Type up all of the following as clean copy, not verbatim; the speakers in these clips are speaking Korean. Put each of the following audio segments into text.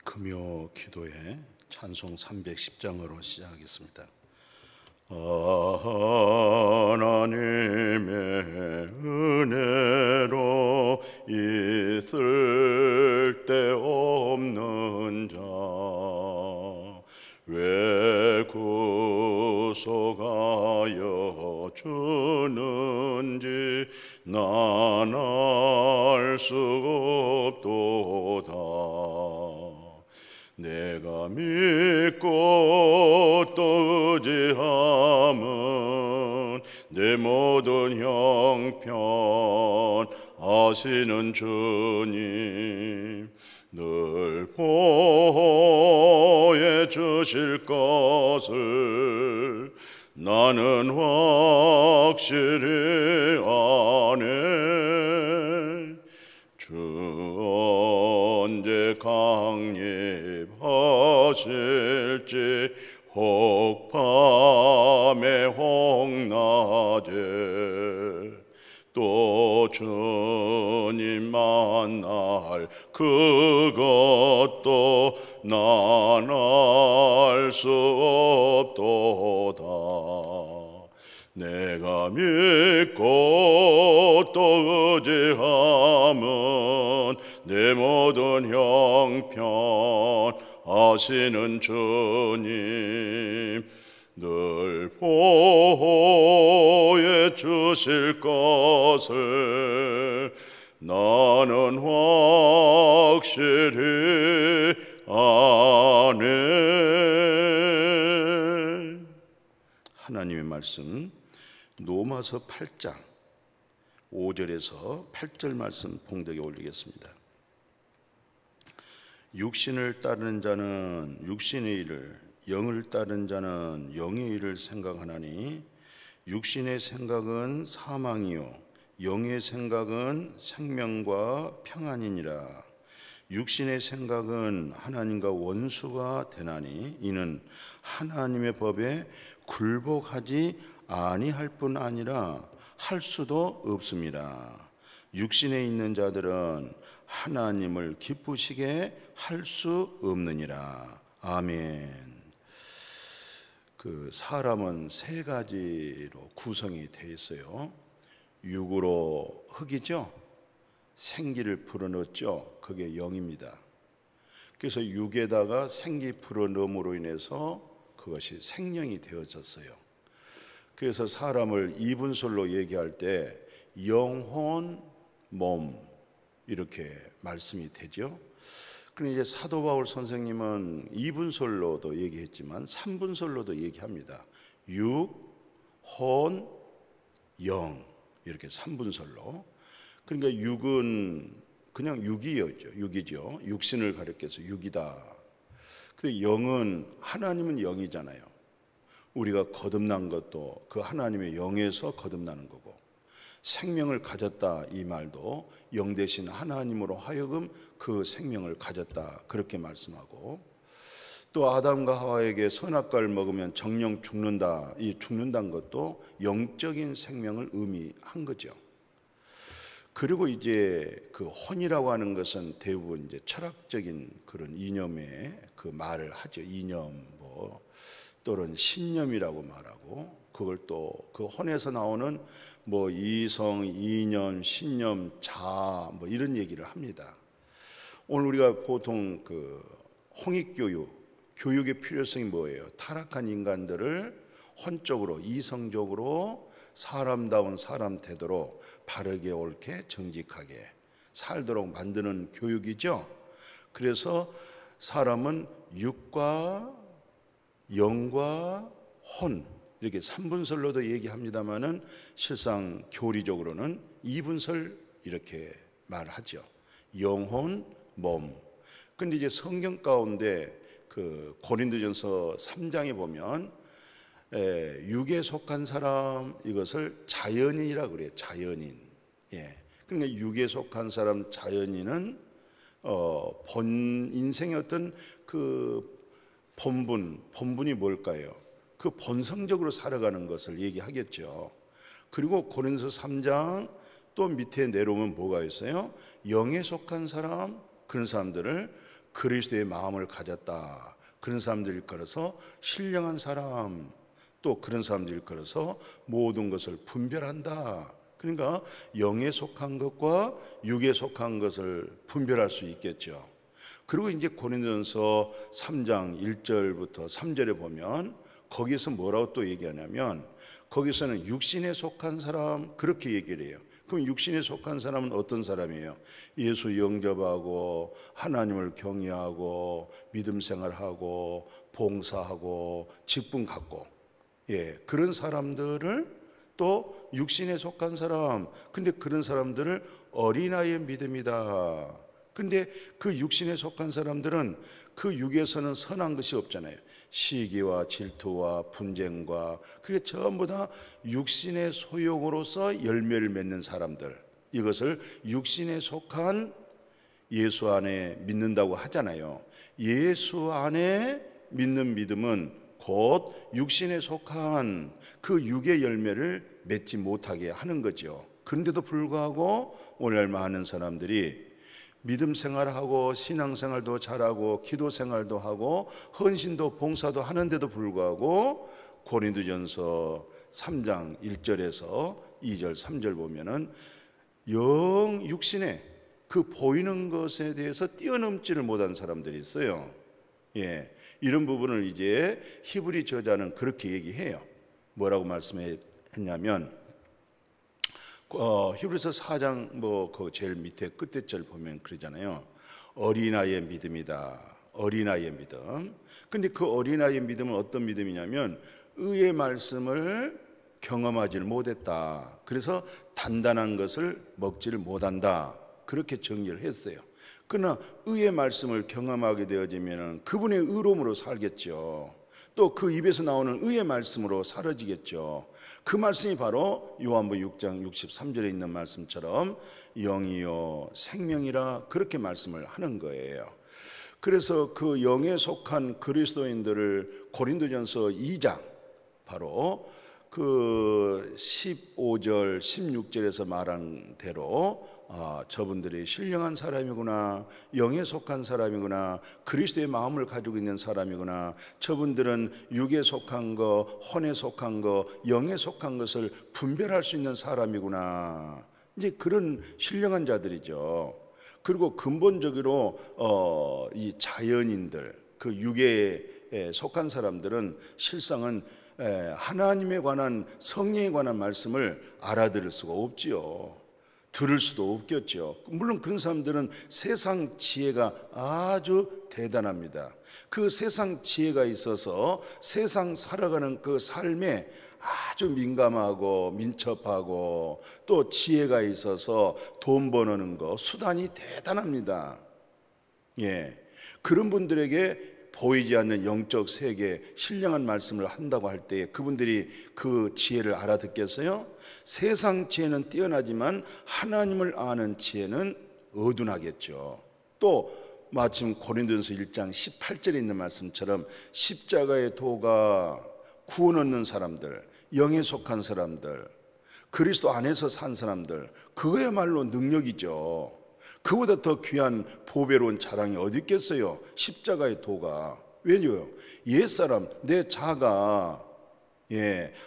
금요 기도회 찬송 310장으로 시작하겠습니다. 하나님의 은혜로 있을 데 없는 자 왜 구속하여 주는지 난 알 수 없도다. 내가 믿고 또 의지함은 내 모든 형편 아시는 주님 늘 보호해 주실 것을 나는 확실히 아네. 주 언제 강림하실지 혹 밤에 혹 낮에 또 주님 만날 그것도 난 알 수 없도다. 내가 믿고 또 의지함은 내 모든 형편 아시는 주님 늘 보호해 주실 것을 나는 확실히 아네. 하나님의 말씀 로마서 8장 5절에서 8절 말씀 봉독에 올리겠습니다. 육신을 따르는 자는 육신의 일을, 영을 따르는 자는 영의 일을 생각하나니 육신의 생각은 사망이요 영의 생각은 생명과 평안이니라. 육신의 생각은 하나님과 원수가 되나니 이는 하나님의 법에 굴복하지 아니할 뿐 아니라 할 수도 없습니다. 육신에 있는 자들은 하나님을 기쁘시게 할 수 없느니라. 아멘. 사람은 세 가지로 구성이 되어 있어요. 육으로 흙이죠. 생기를 불어넣었죠. 그게 영입니다. 그래서 육에다가 생기 불어넣음으로 인해서 그것이 생명이 되어졌어요. 그래서 사람을 이분설로 얘기할 때 영혼, 몸 이렇게 말씀이 되죠. 그런데 이제 사도 바울 선생님은 이분설로도 얘기했지만 삼분설로도 얘기합니다. 육, 혼, 영 이렇게 삼분설로. 그러니까 육은 그냥 육이죠. 육신을 가리켜서 육이다. 근데 영은 하나님은 영이잖아요. 우리가 거듭난 것도 그 하나님의 영에서 거듭나는 거고, 생명을 가졌다 이 말도 영 대신 하나님으로 하여금 그 생명을 가졌다 그렇게 말씀하고, 또 아담과 하와에게 선악과를 먹으면 정령 죽는다, 이 죽는다는 것도 영적인 생명을 의미한 거죠. 그리고 이제 그 혼이라고 하는 것은 대부분 이제 철학적인 그런 이념의 그 말을 하죠. 이념 또는 신념이라고 말하고, 그걸 또 그 혼에서 나오는 이성, 이념, 신념, 자아 이런 얘기를 합니다. 오늘 우리가 보통 교육의 필요성이 뭐예요? 타락한 인간들을 혼적으로 이성적으로 사람다운 사람 되도록 바르게 옳게 정직하게 살도록 만드는 교육이죠. 그래서 사람은 육과 영과 혼 이렇게 삼분설로도 얘기합니다마는 실상 교리적으로는 이분설 이렇게 말하죠. 영혼, 몸. 근데 이제 성경 가운데 고린도전서 3장에 보면 육에 속한 사람 이것을 자연인이라고 그래요. 자연인. 그러니까 육에 속한 사람 자연인은 본 인생의 어떤 본분이 뭘까요? 그 본성적으로 살아가는 것을 얘기하겠죠. 그리고 고린도서 3장 또 밑에 내려오면 뭐가 있어요? 영에 속한 사람, 그런 사람들을 그리스도의 마음을 가졌다. 그런 사람들 일컬어서 신령한 사람, 또 그런 사람들 일컬어서 모든 것을 분별한다. 그러니까 영에 속한 것과 육에 속한 것을 분별할 수 있겠죠. 그리고 이제 고린도전서 3장 1절부터 3절에 보면 거기서 뭐라고 또 얘기하냐면, 거기서는 육신에 속한 사람 그렇게 얘기를 해요. 그럼 육신에 속한 사람은 어떤 사람이에요? 예수 영접하고 하나님을 경외하고 믿음 생활하고 봉사하고 직분 갖고, 그런 사람들을, 또 육신에 속한 사람, 근데 그런 사람들을 어린아이의 믿음이다. 근데 그 육신에 속한 사람들은 그 육에서는 선한 것이 없잖아요. 시기와 질투와 분쟁과, 그게 전부 다 육신의 소욕으로서 열매를 맺는 사람들, 이것을 육신에 속한 예수 안에 믿는다고 하잖아요. 예수 안에 믿는 믿음은 곧 육신에 속한 그 육의 열매를 맺지 못하게 하는 거죠. 그런데도 불구하고 오늘 많은 사람들이 믿음 생활하고 신앙생활도 잘하고 기도 생활도 하고 헌신도 봉사도 하는데도 불구하고 고린도전서 3장 1절에서 2절 3절 보면은 영 육신에 그 보이는 것에 대해서 뛰어넘지를 못한 사람들이 있어요. 이런 부분을 이제 히브리 저자는 그렇게 얘기해요. 뭐라고 말씀했냐면 히브리서 4장 그 제일 밑에 끝에 절 보면 그러잖아요. 어린아이의 믿음이다. 어린아이의 믿음. 근데 그 어린아이의 믿음은 어떤 믿음이냐면 의의 말씀을 경험하지를 못했다. 그래서 단단한 것을 먹지를 못한다. 그렇게 정리를 했어요. 그러나 의의 말씀을 경험하게 되어지면 그분의 의로움으로 살겠죠. 또 그 입에서 나오는 의의 말씀으로 사라지겠죠. 그 말씀이 바로 요한복음 6장 63절에 있는 말씀처럼 영이요 생명이라, 그렇게 말씀을 하는 거예요. 그래서 그 영에 속한 그리스도인들을 고린도전서 2장 바로 그 15절 16절에서 말한 대로 저분들이 신령한 사람이구나, 영에 속한 사람이구나, 그리스도의 마음을 가지고 있는 사람이구나, 저분들은 육에 속한 거, 혼에 속한 거, 영에 속한 것을 분별할 수 있는 사람이구나, 이제 그런 신령한 자들이죠. 그리고 근본적으로 이 자연인들, 그 육에 속한 사람들은 실상은 하나님에 관한, 성령에 관한 말씀을 알아들을 수가 없지요. 들을 수도 없겠죠. 물론 그런 사람들은 세상 지혜가 아주 대단합니다. 그 세상 지혜가 있어서 세상 살아가는 그 삶에 아주 민감하고 민첩하고, 또 지혜가 있어서 돈 버는 거, 수단이 대단합니다. 그런 분들에게 보이지 않는 영적 세계, 신령한 말씀을 한다고 할 때 그분들이 그 지혜를 알아듣겠어요? 세상 지혜는 뛰어나지만 하나님을 아는 지혜는 어둔하겠죠. 또 마침 고린도전서 1장 18절에 있는 말씀처럼 십자가의 도가 구원 얻는 사람들, 영에 속한 사람들, 그리스도 안에서 산 사람들, 그거야말로 능력이죠. 그보다 더 귀한 보배로운 자랑이 어디 있겠어요? 십자가의 도가. 왜냐요? 옛사람, 내 자가,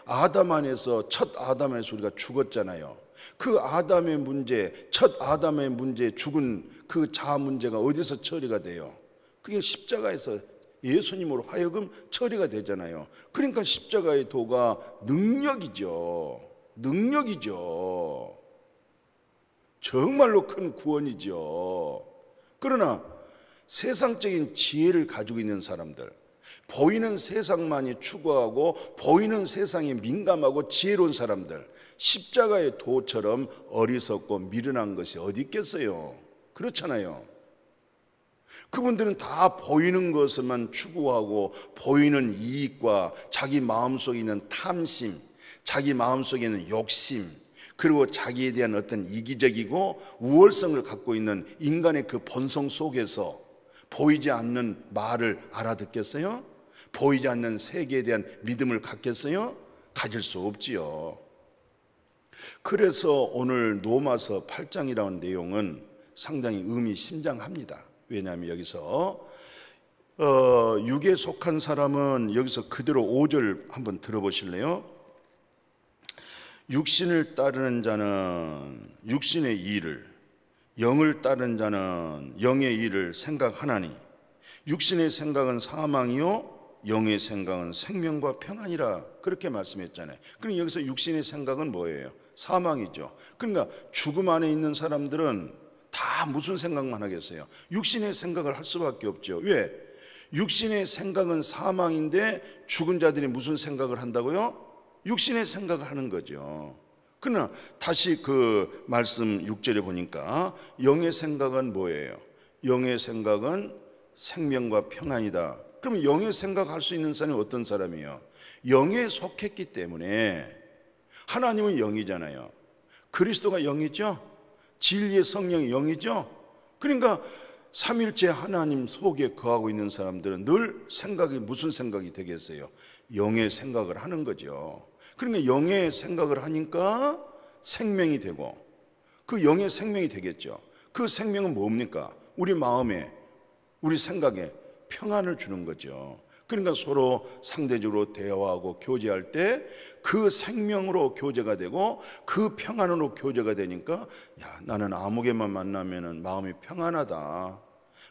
아담 안에서, 첫 아담 안에서 우리가 죽었잖아요. 그 아담의 문제, 첫 아담의 문제, 죽은 그 자 문제가 어디서 처리가 돼요? 그게 십자가에서 예수님으로 하여금 처리가 되잖아요. 그러니까 십자가의 도가 능력이죠. 능력이죠. 정말로 큰 구원이죠. 그러나 세상적인 지혜를 가지고 있는 사람들, 보이는 세상만이 추구하고 보이는 세상에 민감하고 지혜로운 사람들, 십자가의 도처럼 어리석고 미련한 것이 어디 있겠어요? 그렇잖아요. 그분들은 다 보이는 것을만 추구하고 보이는 이익과 자기 마음속에 있는 탐심, 자기 마음속에 있는 욕심, 그리고 자기에 대한 어떤 이기적이고 우월성을 갖고 있는 인간의 그 본성 속에서 보이지 않는 말을 알아듣겠어요? 보이지 않는 세계에 대한 믿음을 갖겠어요? 가질 수 없지요. 그래서 오늘 로마서 8장이라는 내용은 상당히 의미심장합니다. 왜냐하면 여기서 육에 속한 사람은 여기서 그대로 5절 한번 들어보실래요? 육신을 따르는 자는 육신의 일을, 영을 따르는 자는 영의 일을 생각하나니 육신의 생각은 사망이요 영의 생각은 생명과 평안이라, 그렇게 말씀했잖아요. 그럼 여기서 육신의 생각은 뭐예요? 사망이죠. 그러니까 죽음 안에 있는 사람들은 다 무슨 생각만 하겠어요? 육신의 생각을 할 수밖에 없죠. 왜? 육신의 생각은 사망인데 죽은 자들이 무슨 생각을 한다고요? 육신의 생각을 하는 거죠. 그러나 다시 그 말씀 6절에 보니까 영의 생각은 뭐예요? 영의 생각은 생명과 평안이다. 그럼 영의 생각할 수 있는 사람이 어떤 사람이에요? 영에 속했기 때문에. 하나님은 영이잖아요. 그리스도가 영이죠. 진리의 성령이 영이죠. 그러니까 삼일째 하나님 속에 거하고 있는 사람들은 늘 생각이 무슨 생각이 되겠어요? 영의 생각을 하는 거죠. 그러니까 영의 생각을 하니까 생명이 되고, 그 영의 생명이 되겠죠. 그 생명은 뭡니까? 우리 마음에, 우리 생각에 평안을 주는 거죠. 그러니까 서로 상대적으로 대화하고 교제할 때 그 생명으로 교제가 되고 그 평안으로 교제가 되니까, 야, 나는 아무개만 만나면 마음이 평안하다,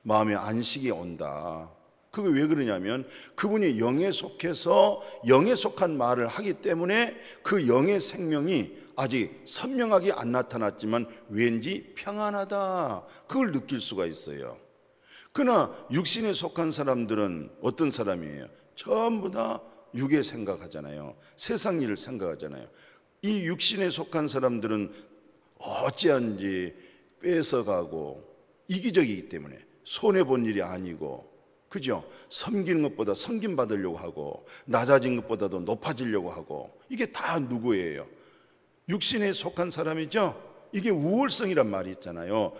마음에 안식이 온다. 그게 왜 그러냐면 그분이 영에 속해서 영에 속한 말을 하기 때문에 그 영의 생명이 아직 선명하게 안 나타났지만 왠지 평안하다, 그걸 느낄 수가 있어요. 그러나 육신에 속한 사람들은 어떤 사람이에요? 전부 다 육에 생각하잖아요. 세상 일을 생각하잖아요. 이 육신에 속한 사람들은 어찌한지 뺏어가고 이기적이기 때문에 손해본 일이 아니고, 그죠? 섬기는 것보다 섬김받으려고 하고 낮아진 것보다도 높아지려고 하고, 이게 다 누구예요? 육신에 속한 사람이죠. 이게 우월성이란 말이 있잖아요.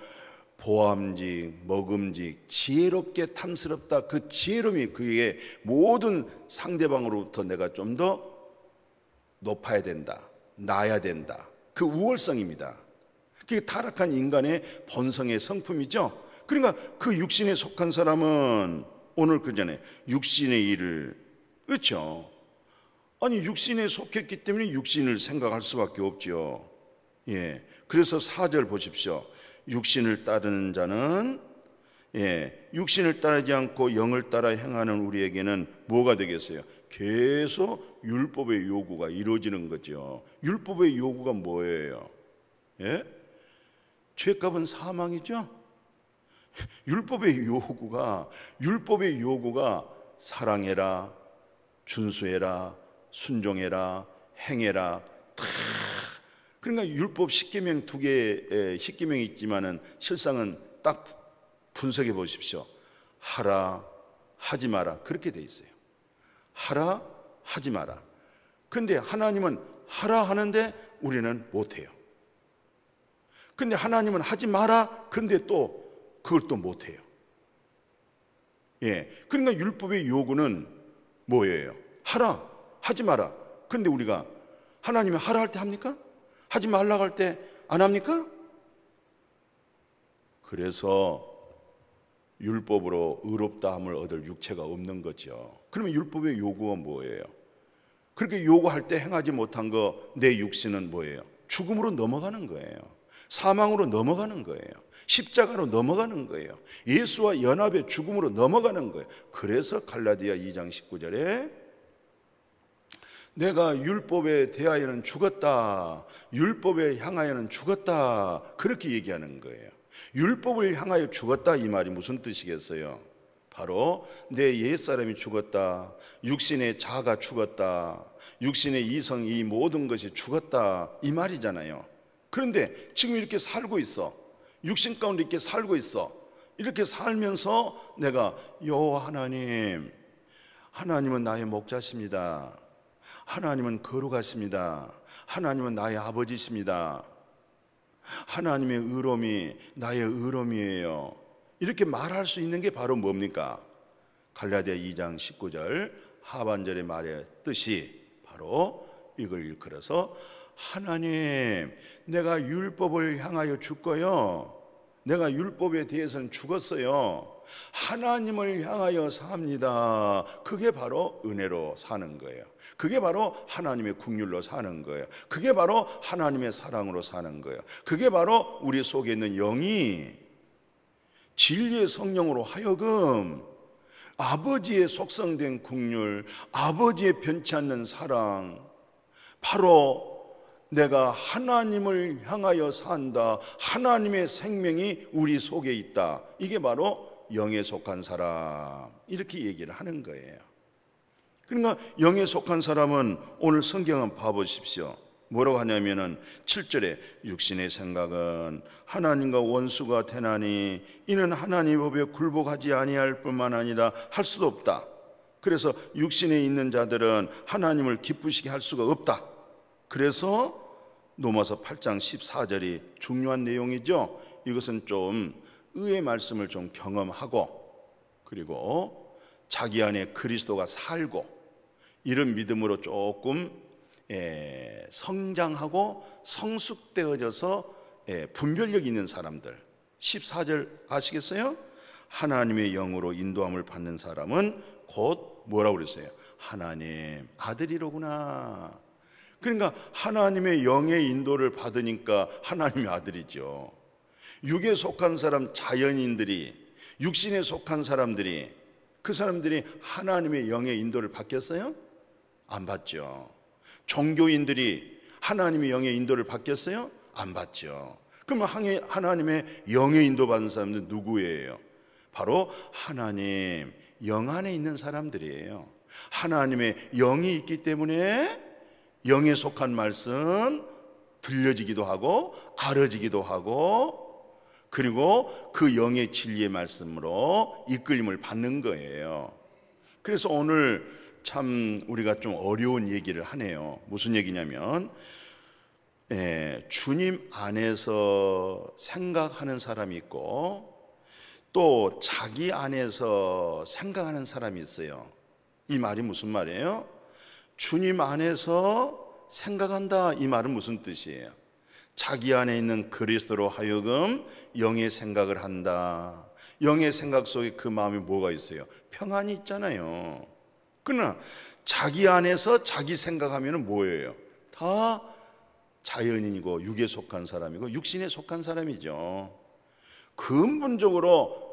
보암직, 먹음직, 지혜롭게 탐스럽다. 그 지혜로움이 그의 모든 상대방으로부터 내가 좀 더 높아야 된다, 나아야 된다. 그 우월성입니다. 그게 타락한 인간의 본성의 성품이죠. 그러니까 그 육신에 속한 사람은 오늘 그 전에 육신의 일을, 그렇죠? 아니 육신에 속했기 때문에 육신을 생각할 수밖에 없죠. 예, 그래서 4절 보십시오. 육신을 따르는 자는, 육신을 따르지 않고 영을 따라 행하는 우리에게는 뭐가 되겠어요? 계속 율법의 요구가 이루어지는 거죠. 율법의 요구가 뭐예요? 예? 죄값은 사망이죠. 율법의 요구가 사랑해라, 준수해라, 순종해라, 행해라. 그러니까 율법 10계명 2개 10계명이 있지만은 실상은 딱 분석해 보십시오. 하라, 하지 마라, 그렇게 돼 있어요. 하라, 하지 마라. 근데 하나님은 하라 하는데 우리는 못해요. 근데 하나님은 하지 마라, 근데 또 그걸 또 못해요. 예, 그러니까 율법의 요구는 뭐예요? 하라, 하지 마라. 근데 우리가 하나님이 하라 할 때 합니까? 하지 말라고 할 때 안 합니까? 그래서 율법으로 의롭다함을 얻을 육체가 없는 거죠. 그러면 율법의 요구가 뭐예요? 그렇게 요구할 때 행하지 못한 거, 내 육신은 뭐예요? 죽음으로 넘어가는 거예요. 사망으로 넘어가는 거예요. 십자가로 넘어가는 거예요. 예수와 연합의 죽음으로 넘어가는 거예요. 그래서 갈라디아 2장 19절에 내가 율법에 대하여는 죽었다, 율법에 향하여는 죽었다, 그렇게 얘기하는 거예요. 율법을 향하여 죽었다, 이 말이 무슨 뜻이겠어요? 바로 내 옛사람이 죽었다, 육신의 자아가 죽었다, 육신의 이성, 이 모든 것이 죽었다, 이 말이잖아요. 그런데 지금 이렇게 살고 있어. 육신 가운데 이렇게 살고 있어. 이렇게 살면서 내가 여호와 하나님은 나의 목자십니다, 하나님은 거룩하십니다, 하나님은 나의 아버지십니다, 하나님의 의로움이 나의 의로움이에요, 이렇게 말할 수 있는 게 바로 뭡니까? 갈라디아 2장 19절 하반절의 말의 뜻이 바로 이걸 일컬어서 하나님, 내가 율법을 향하여 죽고요, 내가 율법에 대해서는 죽었어요. 하나님을 향하여 삽니다. 그게 바로 은혜로 사는 거예요. 그게 바로 하나님의 긍휼로 사는 거예요. 그게 바로 하나님의 사랑으로 사는 거예요. 그게 바로 우리 속에 있는 영이 진리의 성령으로 하여금 아버지의 속성된 긍휼, 아버지의 변치 않는 사랑, 바로 내가 하나님을 향하여 산다, 하나님의 생명이 우리 속에 있다, 이게 바로 영에 속한 사람, 이렇게 얘기를 하는 거예요. 그러니까 영에 속한 사람은 오늘 성경 한번 봐보십시오. 뭐라고 하냐면은 7절에 육신의 생각은 하나님과 원수가 되나니 이는 하나님의 법에 굴복하지 아니할 뿐만 아니라 할 수도 없다. 그래서 육신에 있는 자들은 하나님을 기쁘시게 할 수가 없다. 그래서 로마서 8장 14절이 중요한 내용이죠. 이것은 좀 의의 말씀을 좀 경험하고, 그리고 자기 안에 그리스도가 살고 이런 믿음으로 조금 성장하고 성숙되어져서 분별력 있는 사람들, 14절 아시겠어요? 하나님의 영으로 인도함을 받는 사람은 곧 뭐라고 그랬어요? 하나님 아들이로구나. 그러니까 하나님의 영의 인도를 받으니까 하나님의 아들이죠. 육에 속한 사람, 자연인들이, 육신에 속한 사람들이, 그 사람들이 하나님의 영의 인도를 받겠어요? 안 받죠. 종교인들이 하나님의 영의 인도를 받겠어요? 안 받죠. 그러면 하나님의 영의 인도 받는 사람들은 누구예요? 바로 하나님 영 안에 있는 사람들이에요. 하나님의 영이 있기 때문에 영에 속한 말씀 들려지기도 하고 알아지기도 하고, 그리고 그 영의 진리의 말씀으로 이끌림을 받는 거예요. 그래서 오늘 참 우리가 좀 어려운 얘기를 하네요. 무슨 얘기냐면 주님 안에서 생각하는 사람이 있고 또 자기 안에서 생각하는 사람이 있어요. 이 말이 무슨 말이에요? 주님 안에서 생각한다, 이 말은 무슨 뜻이에요? 자기 안에 있는 그리스도로 하여금 영의 생각을 한다. 영의 생각 속에 그 마음에 뭐가 있어요? 평안이 있잖아요. 그러나 자기 안에서 자기 생각하면 뭐예요? 다 자연인이고 육에 속한 사람이고 육신에 속한 사람이죠. 근본적으로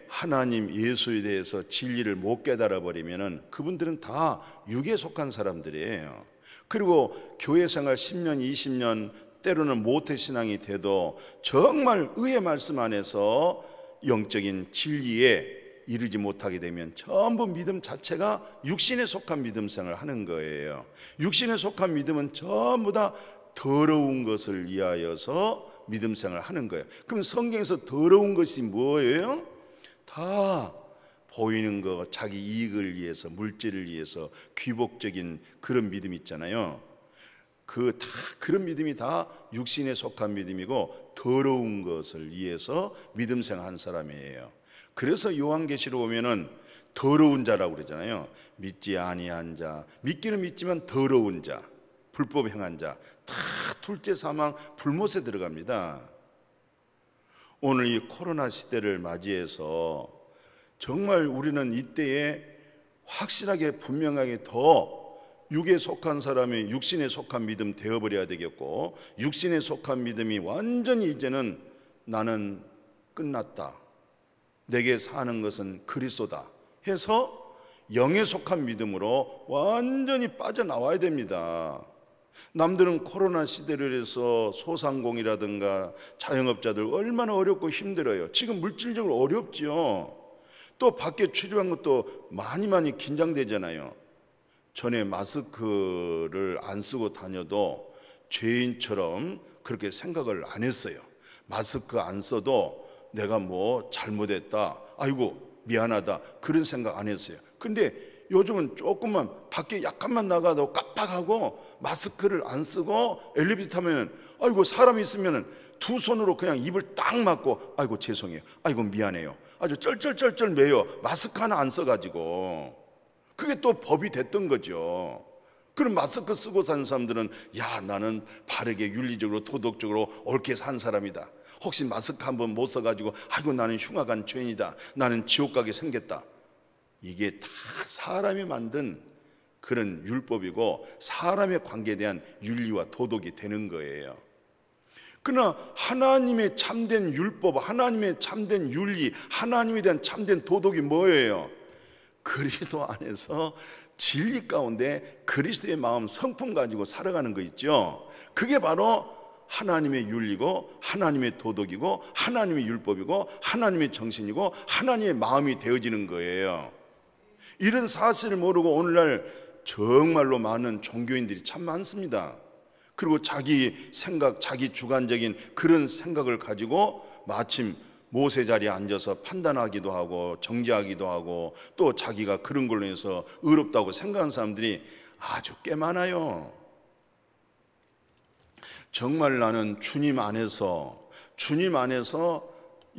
하나님 예수에 대해서 진리를 못 깨달아 버리면은 그분들은 다 육에 속한 사람들이에요. 그리고 교회 생활 10년, 20년, 때로는 모태신앙이 돼도 정말 의의 말씀 안에서 영적인 진리에 이르지 못하게 되면 전부 믿음 자체가 육신에 속한 믿음 생활을 하는 거예요. 육신에 속한 믿음은 전부 다 더러운 것을 위하여서 믿음 생활을 하는 거예요. 그럼 성경에서 더러운 것이 뭐예요? 다 보이는 거, 자기 이익을 위해서, 물질을 위해서 귀복적인 그런 믿음 있잖아요. 그런 믿음이 다 육신에 속한 믿음이고 더러운 것을 위해서 믿음 생활한 사람이에요. 그래서 요한계시록 보면은 더러운 자라고 그러잖아요. 믿지 아니한 자, 믿기는 믿지만 더러운 자, 불법 행한 자, 다 둘째 사망 불못에 들어갑니다. 오늘 이 코로나 시대를 맞이해서 정말 우리는 이때에 확실하게 분명하게 더 육에 속한 사람이 육신에 속한 믿음 되어버려야 되겠고, 육신에 속한 믿음이 완전히 이제는 나는 끝났다, 내게 사는 것은 그리스도다 해서 영에 속한 믿음으로 완전히 빠져나와야 됩니다. 남들은 코로나 시대를 해서 소상공이라든가 자영업자들 얼마나 어렵고 힘들어요. 지금 물질적으로 어렵지요. 또 밖에 출입한 것도 많이 긴장되잖아요. 전에 마스크를 안 쓰고 다녀도 죄인처럼 그렇게 생각을 안 했어요. 마스크 안 써도 내가 뭐 잘못했다, 아이고 미안하다, 그런 생각 안 했어요. 근데 요즘은 조금만 밖에 약간만 나가도 깜빡하고 마스크를 안 쓰고 엘리베이터 타면 아이고 사람 있으면 두 손으로 그냥 입을 딱 막고 아이고 죄송해요, 아이고 미안해요, 아주 쩔쩔쩔쩔 매요. 마스크 하나 안 써가지고. 그게 또 법이 됐던 거죠. 그럼 마스크 쓰고 사는 사람들은 야, 나는 바르게 윤리적으로 도덕적으로 옳게 산 사람이다. 혹시 마스크 한번 못 써가지고 아이고 나는 흉악한 죄인이다, 나는 지옥 가게 생겼다. 이게 다 사람이 만든 그런 율법이고 사람의 관계에 대한 윤리와 도덕이 되는 거예요. 그러나 하나님의 참된 율법, 하나님의 참된 윤리, 하나님에 대한 참된 도덕이 뭐예요? 그리스도 안에서 진리 가운데 그리스도의 마음 성품 가지고 살아가는 거 있죠. 그게 바로 하나님의 윤리고 하나님의 도덕이고 하나님의 율법이고 하나님의 정신이고 하나님의 마음이 되어지는 거예요. 이런 사실을 모르고 오늘날 정말로 많은 종교인들이 참 많습니다. 그리고 자기 생각, 자기 주관적인 그런 생각을 가지고 마침 모세 자리에 앉아서 판단하기도 하고 정죄하기도 하고 또 자기가 그런 걸로 해서 의롭다고 생각하는 사람들이 아주 꽤 많아요. 정말 나는 주님 안에서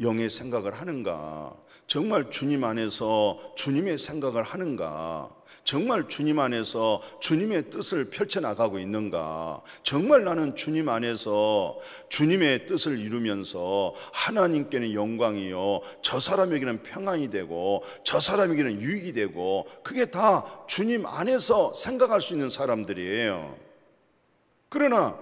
영의 생각을 하는가? 정말 주님 안에서 주님의 생각을 하는가? 정말 주님 안에서 주님의 뜻을 펼쳐나가고 있는가? 정말 나는 주님 안에서 주님의 뜻을 이루면서 하나님께는 영광이요, 저 사람에게는 평안이 되고 저 사람에게는 유익이 되고, 그게 다 주님 안에서 생각할 수 있는 사람들이에요. 그러나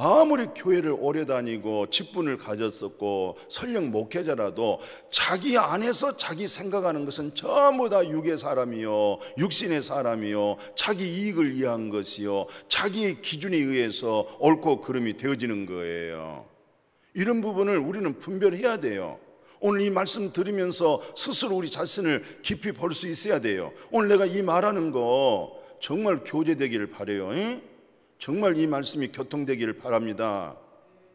아무리 교회를 오래 다니고 직분을 가졌었고 설령 목회자라도 자기 안에서 자기 생각하는 것은 전부 다 육의 사람이요, 육신의 사람이요, 자기 이익을 위한 것이요, 자기의 기준에 의해서 옳고 그름이 되어지는 거예요. 이런 부분을 우리는 분별해야 돼요. 오늘 이 말씀 들으면서 스스로 우리 자신을 깊이 볼 수 있어야 돼요. 오늘 내가 이 말하는 거 정말 교제되기를 바라요. 정말 이 말씀이 교통되기를 바랍니다.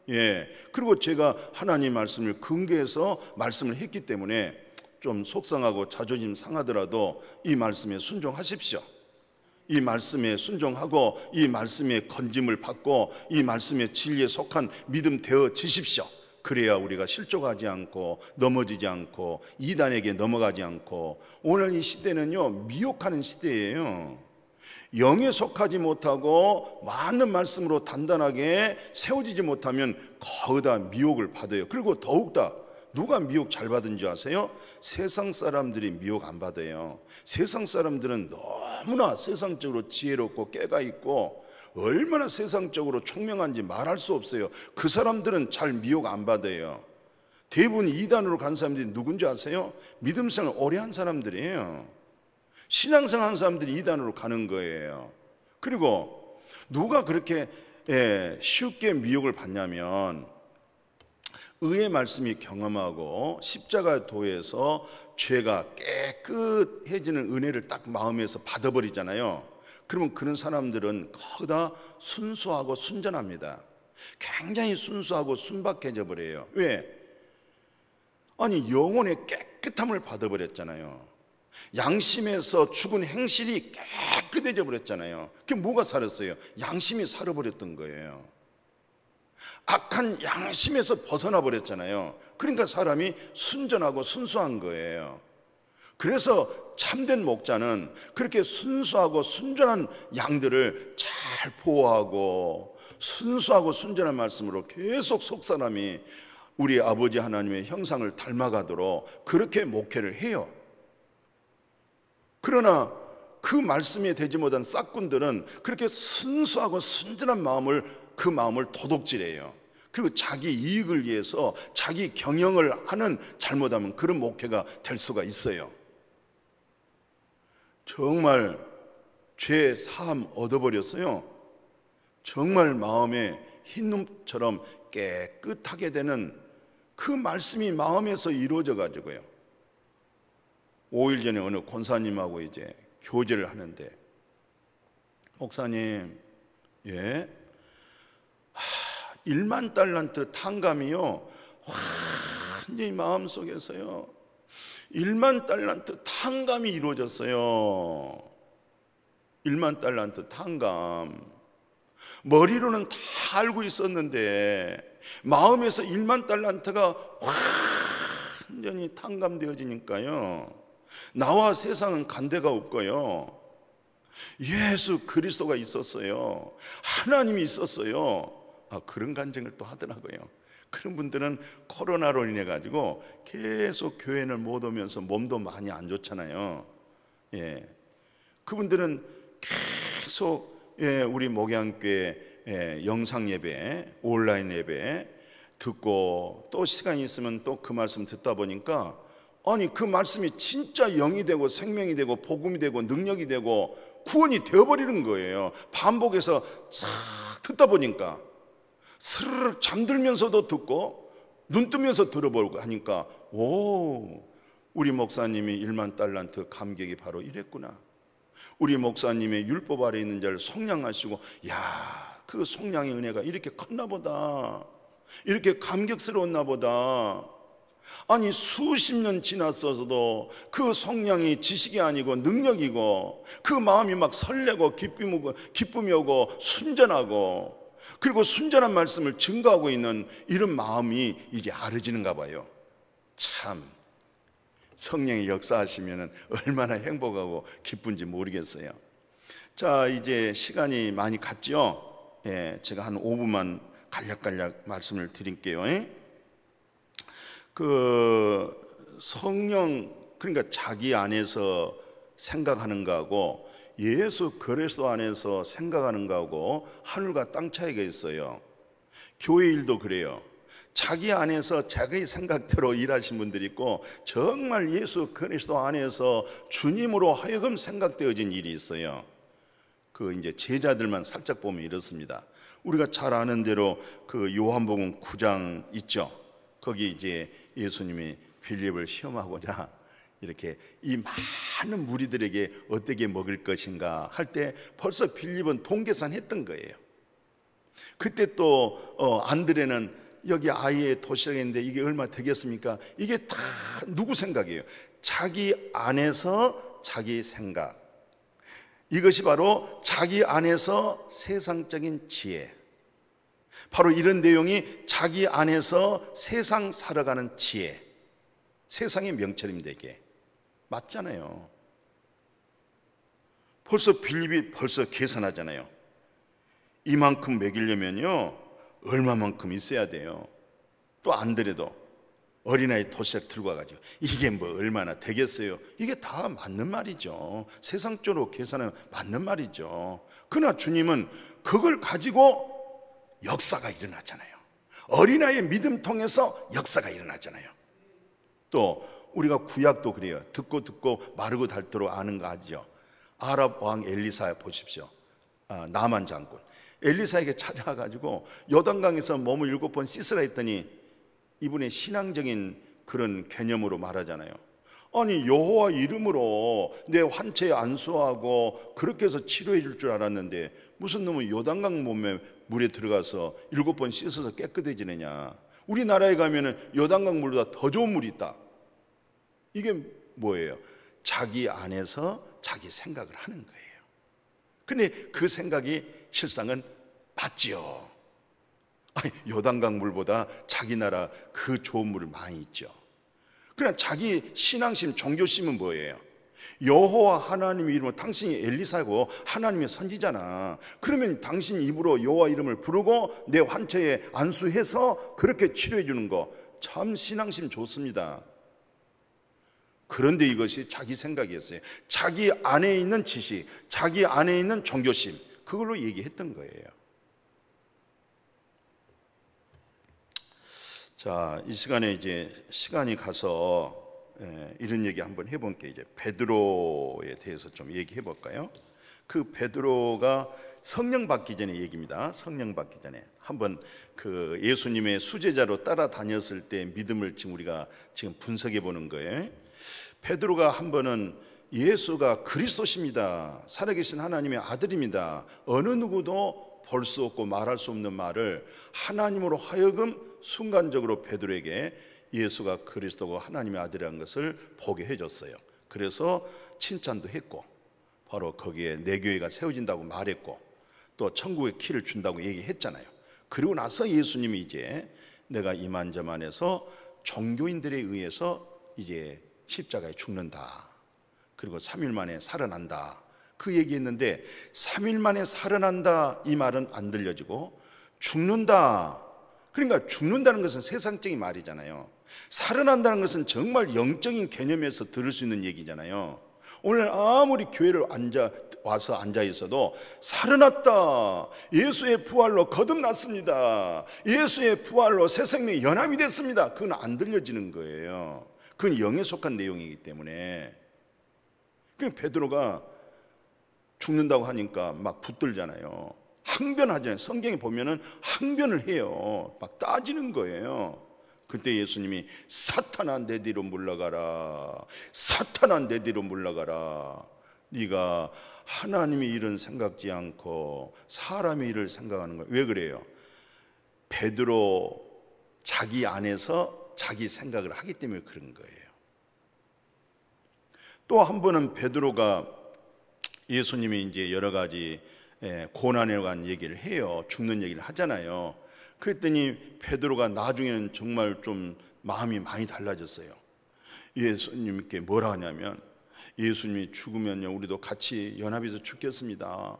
예. 그리고 제가 하나님 말씀을 근거해서 말씀을 했기 때문에 좀 속상하고 자존심 상하더라도 이 말씀에 순종하십시오. 이 말씀에 순종하고 이 말씀의 건짐을 받고 이 말씀의 진리에 속한 믿음 되어지십시오. 그래야 우리가 실족하지 않고 넘어지지 않고 이단에게 넘어가지 않고, 오늘 이 시대는요 미혹하는 시대예요. 영에 속하지 못하고 많은 말씀으로 단단하게 세워지지 못하면 거기다 미혹을 받아요. 그리고 더욱다 누가 미혹 잘 받은 줄 아세요? 세상 사람들이 미혹 안 받아요. 세상 사람들은 너무나 세상적으로 지혜롭고 깨가 있고 얼마나 세상적으로 총명한지 말할 수 없어요. 그 사람들은 잘 미혹 안 받아요. 대부분 이단으로 간 사람들이 누군지 아세요? 믿음 생활 오래 한 사람들이에요. 신앙생활 하는 사람들이 이단으로 가는 거예요. 그리고 누가 그렇게 쉽게 미혹을 받냐면, 의의 말씀이 경험하고 십자가 도에서 죄가 깨끗해지는 은혜를 딱 마음에서 받아버리잖아요. 그러면 그런 사람들은 거기다 순수하고 순전합니다. 굉장히 순수하고 순박해져 버려요. 왜? 아니 영혼의 깨끗함을 받아버렸잖아요. 양심에서 죽은 행실이 깨끗해져 버렸잖아요. 그게 뭐가 살았어요? 양심이 살아버렸던 거예요. 악한 양심에서 벗어나 버렸잖아요. 그러니까 사람이 순전하고 순수한 거예요. 그래서 참된 목자는 그렇게 순수하고 순전한 양들을 잘 보호하고 순수하고 순전한 말씀으로 계속 속 사람이 우리 아버지 하나님의 형상을 닮아가도록 그렇게 목회를 해요. 그러나 그 말씀에 되지 못한 싹군들은 그렇게 순수하고 순전한 그 마음을 도둑질해요. 그리고 자기 이익을 위해서 자기 경영을 하는 잘못하면 그런 목회가 될 수가 있어요. 정말 죄 사함 얻어버렸어요. 정말 마음에 흰눈처럼 깨끗하게 되는 그 말씀이 마음에서 이루어져 가지고요. 5일 전에 어느 권사님하고 이제 교제를 하는데, 목사님, 1만 달란트 탕감이요 완전히 마음속에서요 1만 달란트 탕감이 이루어졌어요. 1만 달란트 탕감. 머리로는 다 알고 있었는데 마음에서 1만 달란트가 완전히 탕감되어지니까요, 나와 세상은 간대가 없고요, 예수 그리스도가 있었어요. 하나님이 있었어요. 그런 간증을 또 하더라고요. 그런 분들은 코로나로 인해 가지고 계속 교회는 못 오면서 몸도 많이 안 좋잖아요. 예, 그분들은 계속 우리 목양교회 영상 예배, 온라인 예배 듣고 또 시간이 있으면 또 그 말씀 듣다 보니까 아니 그 말씀이 진짜 영이 되고 생명이 되고 복음이 되고 능력이 되고 구원이 되어버리는 거예요. 반복해서 싹 듣다 보니까 스르르 잠들면서도 듣고 눈 뜨면서 들어보고 하니까 오, 우리 목사님이 1만 달란트 감격이 바로 이랬구나. 우리 목사님의 율법 아래 있는 자를 속량하시고 야, 그 속량의 은혜가 이렇게 컸나 보다, 이렇게 감격스러웠나 보다. 아니 수십 년 지났어도 그 속량이 지식이 아니고 능력이고 그 마음이 막 설레고 기쁨이 오고 순전하고 그리고 순전한 말씀을 증거하고 있는 이런 마음이 이제 아르지는가 봐요. 참 성령이 역사하시면 얼마나 행복하고 기쁜지 모르겠어요. 자, 이제 시간이 많이 갔죠. 예, 제가 한 5분만 간략간략 말씀을 드릴게요. 그 성령, 그러니까 자기 안에서 생각하는 거하고 예수 그리스도 안에서 생각하는 거하고 하늘과 땅 차이가 있어요. 교회 일도 그래요. 자기 안에서 자기 생각대로 일하신 분들이 있고 정말 예수 그리스도 안에서 주님으로 하여금 생각되어진 일이 있어요. 그 이제 제자들만 살짝 보면 이렇습니다. 우리가 잘 아는 대로 그 요한복음 9장 있죠. 거기 이제 예수님이 빌립을 시험하고자 이렇게 이 많은 무리들에게 어떻게 먹을 것인가 할 때 벌써 빌립은 동계산했던 거예요. 그때 또 안드레는 여기 아이의 도시락인데 이게 얼마 되겠습니까? 이게 다 누구 생각이에요? 자기 안에서 자기 생각. 이것이 바로 자기 안에서 세상적인 지혜, 바로 이런 내용이 자기 안에서 세상 살아가는 지혜, 세상의 명철입니다. 이게 맞잖아요. 벌써 빌립이 벌써 계산하잖아요. 이만큼 먹이려면요 얼마만큼 있어야 돼요. 또 안드레도 어린아이 도시락 들고 와가지고 이게 뭐 얼마나 되겠어요. 이게 다 맞는 말이죠. 세상적으로 계산하면 맞는 말이죠. 그러나 주님은 그걸 가지고 역사가 일어나잖아요. 어린아이의 믿음 통해서 역사가 일어나잖아요. 또 우리가 구약도 그래요. 듣고 마르고 닳도록 아는 거 아시죠? 아랍 왕 엘리사 보십시오. 나만 장군 엘리사에게 찾아와가지고 요단강에서 몸을 7번 씻으라 했더니 이분의 신앙적인 그런 개념으로 말하잖아요. 아니 여호와 이름으로 내 환체에 안수하고 그렇게 해서 치료해 줄 줄 알았는데 무슨 놈은 요단강 몸에 물에 들어가서 7번 씻어서 깨끗해지느냐. 우리나라에 가면은 요단강 물보다 더 좋은 물이 있다. 이게 뭐예요? 자기 안에서 자기 생각을 하는 거예요. 근데 그 생각이 실상은 맞지요. 아니, 요단강 물보다 자기 나라 그 좋은 물을 많이 있죠. 그러나 자기 신앙심, 종교심은 뭐예요? 여호와 하나님의 이름으로, 당신이 엘리사고 하나님의 선지자나, 그러면 당신 입으로 여호와 이름을 부르고 내 환처에 안수해서 그렇게 치료해 주는 거 참 신앙심 좋습니다. 그런데 이것이 자기 생각이었어요. 자기 안에 있는 지식, 자기 안에 있는 종교심, 그걸로 얘기했던 거예요. 자, 이 시간에 이제 시간이 가서 이런 얘기 한번 해볼게요. 이제 베드로에 대해서 좀 얘기해 볼까요? 그 베드로가 성령 받기 전에 얘기입니다. 성령 받기 전에 한번 그 예수님의 수제자로 따라다녔을 때 믿음을 지금 우리가 지금 분석해 보는 거예요. 베드로가 한 번은 예수가 그리스도십니다, 살아계신 하나님의 아들입니다, 어느 누구도 볼 수 없고 말할 수 없는 말을 하나님으로 하여금 순간적으로 베드로에게 예수가 그리스도고 하나님의 아들이라는 것을 보게 해줬어요. 그래서 칭찬도 했고 바로 거기에 내 교회가 세워진다고 말했고 또 천국의 키를 준다고 얘기했잖아요. 그리고 나서 예수님이 이제 내가 이만저만해서 종교인들에 의해서 이제 십자가에 죽는다, 그리고 3일 만에 살아난다, 그 얘기했는데 3일 만에 살아난다 이 말은 안 들려지고 죽는다, 그러니까 죽는다는 것은 세상적인 말이잖아요. 살아난다는 것은 정말 영적인 개념에서 들을 수 있는 얘기잖아요. 오늘 아무리 교회를 와서 앉아 있어도 살아났다, 예수의 부활로 거듭났습니다, 예수의 부활로 새 생명이 연합이 됐습니다, 그건 안 들려지는 거예요. 그건 영에 속한 내용이기 때문에. 그 베드로가 죽는다고 하니까 막 붙들잖아요. 항변하잖아요. 성경에 보면은 항변을 해요. 막 따지는 거예요. 그때 예수님이 사탄아 내 뒤로 물러가라, 사탄아 내 뒤로 물러가라. 네가 하나님의 일은 생각지 않고 사람의 일을 생각하는 거야. 왜 그래요? 베드로 자기 안에서 자기 생각을 하기 때문에 그런 거예요. 또 한 번은 베드로가 예수님이 이제 여러 가지 고난에 관한 얘기를 해요. 죽는 얘기를 하잖아요. 그랬더니 베드로가 나중에는 정말 좀 마음이 많이 달라졌어요. 예수님께 뭐라 하냐면, 예수님이 죽으면요 우리도 같이 연합해서 죽겠습니다.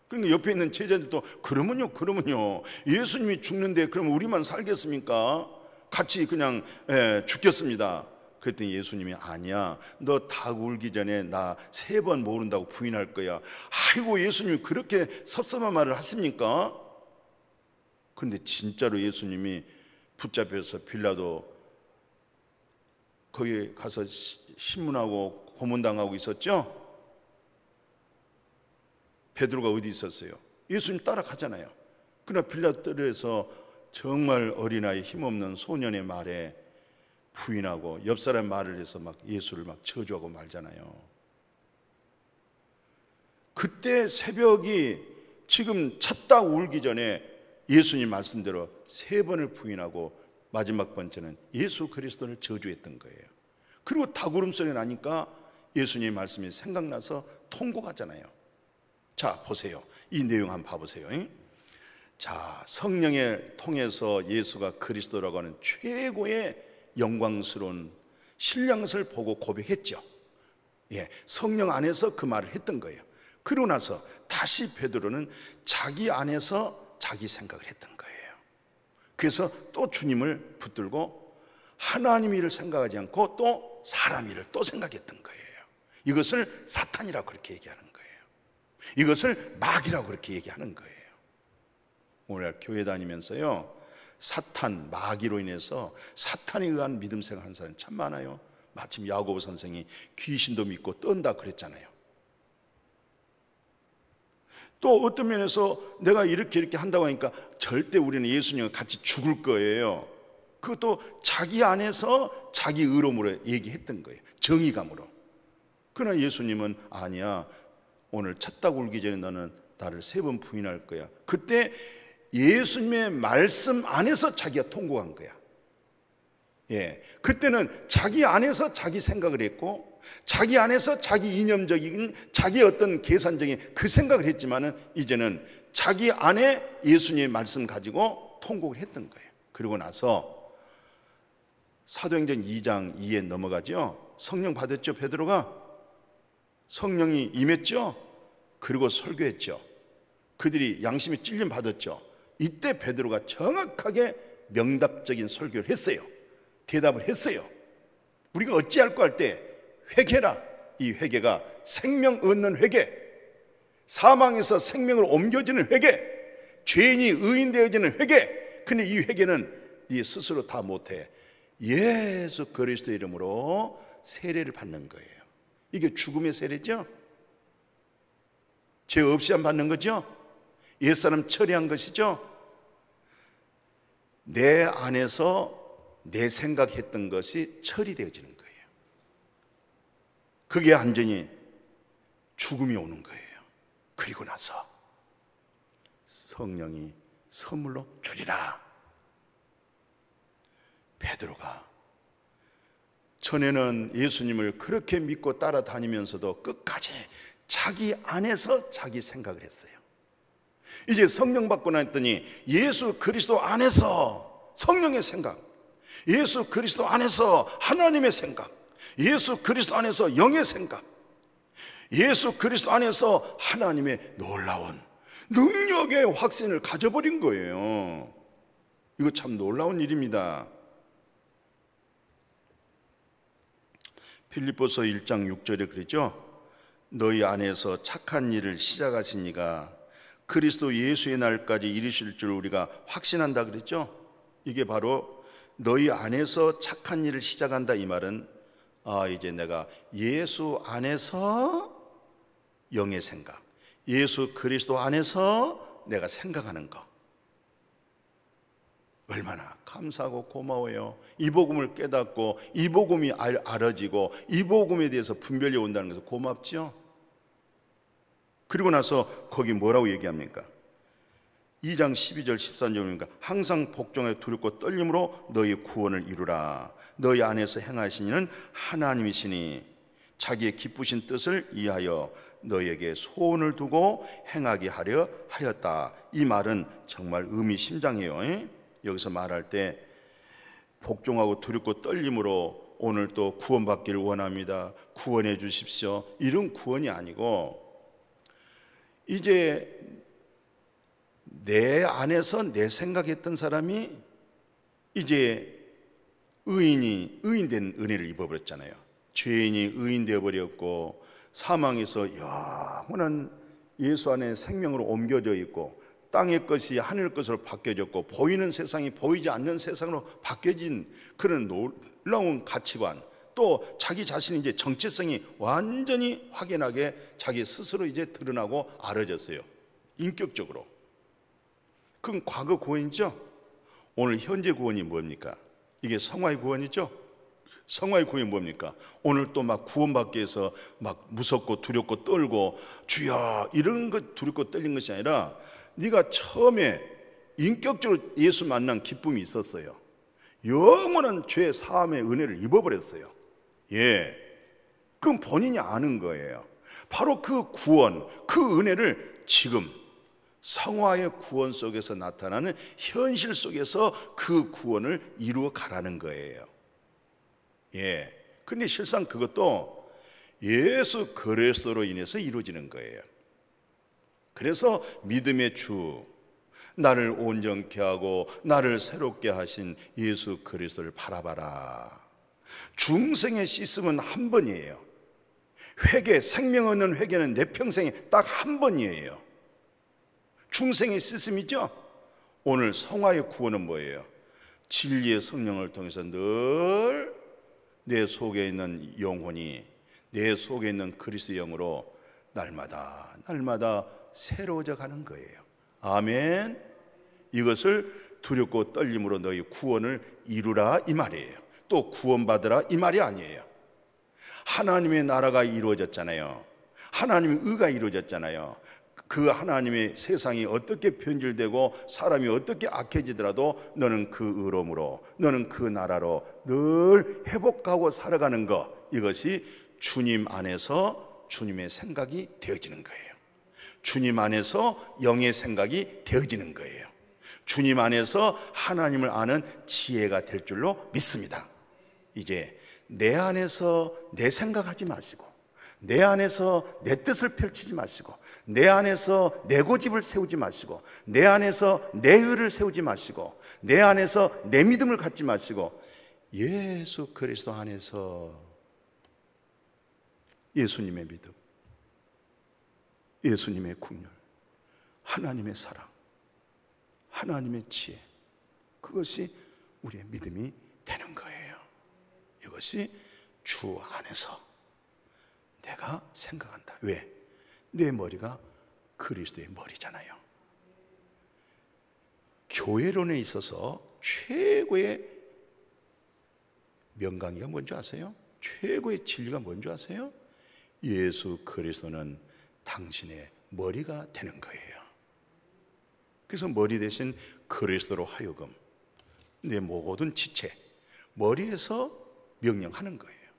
그러니까 옆에 있는 제자들도 그러면요 예수님이 죽는데 그럼 우리만 살겠습니까? 같이 그냥 죽겠습니다. 그랬더니 예수님이 아니야, 너 닭 울기 전에 나 3번 모른다고 부인할 거야. 아이고, 예수님이 그렇게 섭섭한 말을 하십니까? 그런데 진짜로 예수님이 붙잡혀서 빌라도 거기 가서 신문하고 고문당하고 있었죠. 베드로가 어디 있었어요? 예수님 따라가잖아요. 그러나 빌라도에서 정말 어린아이 힘없는 소년의 말에 부인하고 옆 사람 말을 해서 막 예수를 막 저주하고 말잖아요. 그때 새벽이 지금 찼다 울기 전에 예수님 말씀대로 3번을 부인하고 마지막 번째는 예수 그리스도를 저주했던 거예요. 그리고 닭 울음소리 나니까 예수님 말씀이 생각나서 통곡하잖아요. 자, 보세요. 이 내용 한번 봐보세요. 자, 성령을 통해서 예수가 그리스도라고 하는 최고의 영광스러운 신령을 보고 고백했죠. 성령 안에서 그 말을 했던 거예요. 그러고 나서 다시 베드로는 자기 안에서 자기 생각을 했던 거예요. 그래서 또 주님을 붙들고 하나님 일을 생각하지 않고 또 사람 일을 또 생각했던 거예요. 이것을 사탄이라고 그렇게 얘기하는 거예요. 이것을 마귀라고 그렇게 얘기하는 거예요. 오늘 교회 다니면서요, 사탄, 마귀로 인해서 사탄에 의한 믿음 생활하는 사람이 참 많아요. 마침 야고보 선생이 귀신도 믿고 떤다 그랬잖아요. 또 어떤 면에서 내가 이렇게 한다고 하니까 절대 우리는 예수님과 같이 죽을 거예요. 그것도 자기 안에서 자기 의로움으로 얘기했던 거예요. 정의감으로. 그러나 예수님은 아니야, 오늘 찼다고 울기 전에 너는 나를 3번 부인할 거야. 그때 예수님의 말씀 안에서 자기가 통곡한 거야. 그때는 자기 안에서 자기 생각을 했고, 자기 안에서 자기 이념적인, 자기 어떤 계산적인 그 생각을 했지만은 이제는 자기 안에 예수님의 말씀 가지고 통곡을 했던 거예요. 그리고 나서 사도행전 2장 2에 넘어가죠. 성령 받았죠, 베드로가. 성령이 임했죠. 그리고 설교했죠. 그들이 양심의 찔림 받았죠. 이때 베드로가 정확하게 명답적인 설교를 했어요. 대답을 했어요. 우리가 어찌할까 할 때 회개라. 이 회개가 생명 얻는 회개, 사망에서 생명으로 옮겨지는 회개, 죄인이 의인 되어지는 회개. 근데 이 회개는 네 스스로 다 못해. 예수 그리스도 이름으로 세례를 받는 거예요. 이게 죽음의 세례죠. 죄 없이 안 받는 거죠. 옛사람 처리한 것이죠. 내 안에서 내 생각했던 것이 처리되어지는 거예요. 그게 완전히 죽음이 오는 거예요. 그리고 나서 성령이 선물로 주리라. 베드로가 전에는 예수님을 그렇게 믿고 따라다니면서도 끝까지 자기 안에서 자기 생각을 했어요. 이제 성령 받고 났더니 예수 그리스도 안에서 성령의 생각, 예수 그리스도 안에서 하나님의 생각, 예수 그리스도 안에서 영의 생각, 예수 그리스도 안에서 하나님의 놀라운 능력의 확신을 가져버린 거예요. 이거 참 놀라운 일입니다. 빌립보서 1장 6절에 그러죠. 너희 안에서 착한 일을 시작하신 이가 그리스도 예수의 날까지 이르실 줄 우리가 확신한다 그랬죠. 이게 바로 너희 안에서 착한 일을 시작한다, 이 말은 이제 내가 예수 안에서 영의 생각, 예수 그리스도 안에서 내가 생각하는 거, 얼마나 감사하고 고마워요. 이 복음을 깨닫고 이 복음이 알아지고 이 복음에 대해서 분별이 온다는 것은 고맙죠. 그리고 나서 거기 뭐라고 얘기합니까? 2장 12절 13절입니까? 항상 복종에 두렵고 떨림으로 너희 구원을 이루라. 너희 안에서 행하신 이는 하나님이시니 자기의 기쁘신 뜻을 이하여 너희에게 소원을 두고 행하게 하려 하였다. 이 말은 정말 의미심장해요. 여기서 말할 때 복종하고 두렵고 떨림으로 오늘 또 구원받기를 원합니다, 구원해 주십시오, 이런 구원이 아니고 이제 내 안에서 내 생각했던 사람이 이제 의인된 은혜를 입어버렸잖아요. 죄인이 의인 되어버렸고 사망에서 영원한 예수 안에 생명으로 옮겨져 있고 땅의 것이 하늘 것으로 바뀌어졌고 보이는 세상이 보이지 않는 세상으로 바뀌어진 그런 놀라운 가치관, 또 자기 자신의 이제 정체성이 완전히 확연하게 자기 스스로 이제 드러나고 알아졌어요. 인격적으로. 그건 과거 구원이죠. 오늘 현재 구원이 뭡니까? 이게 성화의 구원이죠. 성화의 구원이 뭡니까? 오늘 또 막 구원받기 위해서 막 무섭고 두렵고 떨고 주여 이런 것 두렵고 떨린 것이 아니라 네가 처음에 인격적으로 예수 만난 기쁨이 있었어요. 영원한 죄 사함의 은혜를 입어버렸어요. 그건 본인이 아는 거예요. 바로 그 구원, 그 은혜를 지금 성화의 구원 속에서 나타나는 현실 속에서 그 구원을 이루어 가라는 거예요. 근데 실상 그것도 예수 그리스도로 인해서 이루어지는 거예요. 그래서 믿음의 주, 나를 온전케 하고 나를 새롭게 하신 예수 그리스도를 바라봐라. 중생의 씻음은 한 번이에요. 회개, 생명 얻는 회개는 내 평생에 딱 한 번이에요. 중생의 씻음이죠. 오늘 성화의 구원은 뭐예요? 진리의 성령을 통해서 늘 내 속에 있는 영혼이, 내 속에 있는 그리스도의 영으로 날마다 새로워져 가는 거예요. 아멘. 이것을 두렵고 떨림으로 너희 구원을 이루라 이 말이에요. 또 구원받으라 이 말이 아니에요. 하나님의 나라가 이루어졌잖아요. 하나님의 의가 이루어졌잖아요. 그 하나님의 세상이 어떻게 변질되고 사람이 어떻게 악해지더라도 너는 그 의로움으로, 너는 그 나라로 늘 회복하고 살아가는 것, 이것이 주님 안에서 주님의 생각이 되어지는 거예요. 주님 안에서 영의 생각이 되어지는 거예요. 주님 안에서 하나님을 아는 지혜가 될 줄로 믿습니다. 이제 내 안에서 내 생각하지 마시고, 내 안에서 내 뜻을 펼치지 마시고, 내 안에서 내 고집을 세우지 마시고, 내 안에서 내 의를 세우지 마시고, 내 안에서 내 믿음을 갖지 마시고, 예수 그리스도 안에서 예수님의 믿음, 예수님의 국률, 하나님의 사랑, 하나님의 지혜, 그것이 우리의 믿음이 되는 거예요. 이것이 주 안에서 내가 생각한다. 왜? 내 머리가 그리스도의 머리잖아요. 교회론에 있어서 최고의 명강의가 뭔지 아세요? 최고의 진리가 뭔지 아세요? 예수 그리스도는 당신의 머리가 되는 거예요. 그래서 머리 대신 그리스도로 하여금 내 모든 지체, 머리에서 명령하는 거예요.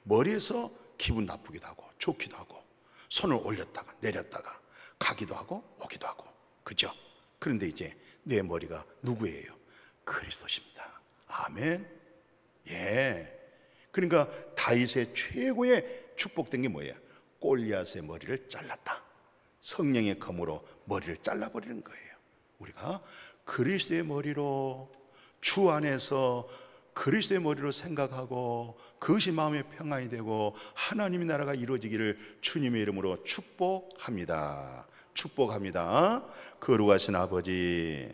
머리에서 기분 나쁘기도 하고 좋기도 하고 손을 올렸다가 내렸다가 가기도 하고 오기도 하고, 그죠? 그런데 이제 내 머리가 누구예요? 그리스도십니다. 아멘. 그러니까 다윗의 최고의 축복된 게 뭐예요? 골리앗의 머리를 잘랐다. 성령의 검으로 머리를 잘라버리는 거예요. 우리가 그리스도의 머리로, 주 안에서 그리스도의 머리로 생각하고 그것이 마음의 평안이 되고 하나님의 나라가 이루어지기를 주님의 이름으로 축복합니다. 축복합니다. 거룩하신 아버지,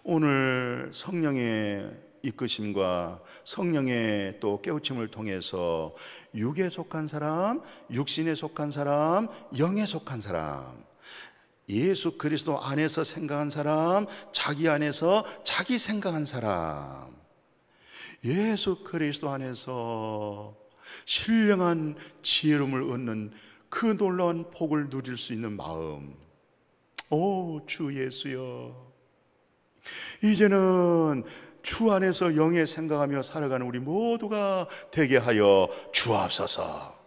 오늘 성령의 이끄심과 성령의 또 깨우침을 통해서 육에 속한 사람, 육신에 속한 사람, 영에 속한 사람, 예수 그리스도 안에서 생각한 사람, 자기 안에서 자기 생각한 사람, 예수 그리스도 안에서 신령한 지혜로움을 얻는 그 놀라운 복을 누릴 수 있는 마음. 오, 주 예수여, 이제는 주 안에서 영에 생각하며 살아가는 우리 모두가 되게 하여 주옵소서.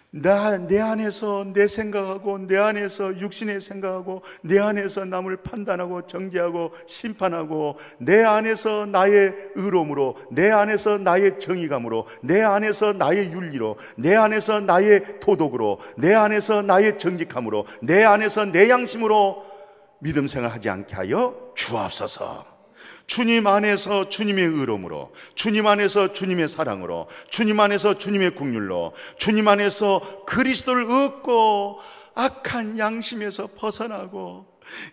내 안에서 내 생각하고, 내 안에서 육신의 생각하고, 내 안에서 남을 판단하고 정죄하고 심판하고, 내 안에서 나의 의로움으로, 내 안에서 나의 정의감으로, 내 안에서 나의 윤리로, 내 안에서 나의 도덕으로, 내 안에서 나의 정직함으로, 내 안에서 내 양심으로 믿음 생활하지 않게 하여 주옵소서. 주님 안에서 주님의 의로움으로, 주님 안에서 주님의 사랑으로, 주님 안에서 주님의 긍휼로, 주님 안에서 그리스도를 얻고 악한 양심에서 벗어나고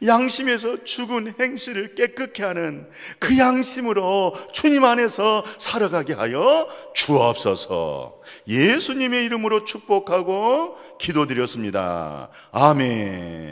양심에서 죽은 행실을 깨끗게 하는 그 양심으로 주님 안에서 살아가게 하여 주옵소서. 예수님의 이름으로 축복하고 기도드렸습니다. 아멘.